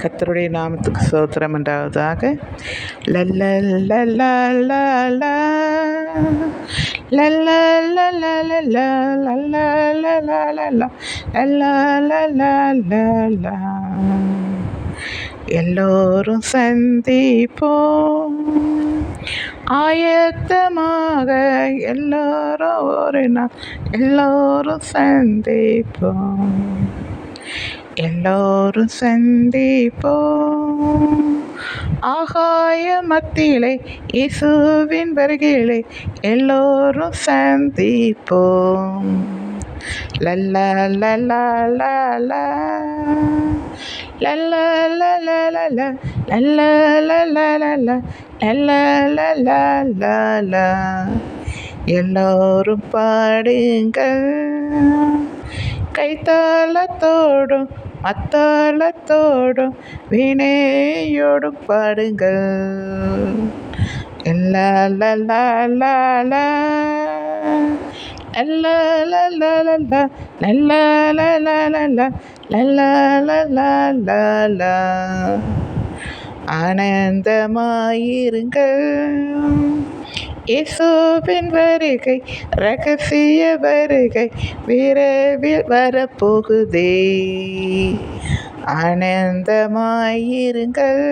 கர்த்தருடைய நாமத்துக்கு ஸ்தோத்திரம் உண்டாவதாக. லல்ல லல்ல லல்ல லல்ல லல்ல லல்ல லல்ல எல்லோரும் சந்திப்போம் ஆயத்தமாக, எல்லோரும் ஒரு நாள் எல்லோரும் சந்திப்போம், எல்லோரும் சந்திப்போம். ஆகாய மத்தியிலே இயேசுவின் வருகையிலே எல்லோரும் சந்திப்போம். லல்ல லல்ல லல்ல லல்ல லல்ல லல்ல லல்ல எல்லோரும் பாடுங்கள் கைத்தாளத்தோடும் மத்தாளத்தோடும் வீணையோடும் பாடுங்கள். எல்லா லல்லா லாலா லல்லா லல்லா லல்லா லல்லா லல்லா லல்லா லல்லா ஆனந்தமாயிருங்கள், இயேசுவின் வருகை இரகசிய வருகை விரைவில் வரப்போகுதே. ஆனந்தமாயிருங்கள்,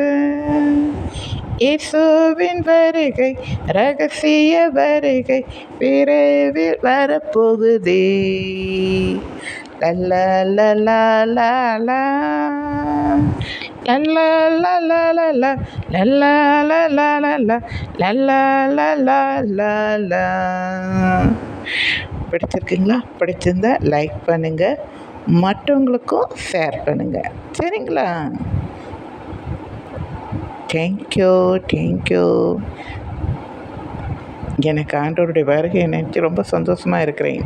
இயேசுவின் வருகை இரகசிய வருகை விரைவில் வரப்போகுதே. லல்லா லல்லா லாலா லல்லா லல்லா லல்லா லல்லா லல்லா லல்லா. பிடிச்சிருக்குங்களா? பிடிச்சிருந்தா லைக் பண்ணுங்கள், மற்றவங்களுக்கும் ஷேர் பண்ணுங்கள். சரிங்களா? தேங்க்யூ. எனக்கு ஆண்டவருடைய வருகை நினச்சி ரொம்ப சந்தோஷமாக இருக்கிறேன்.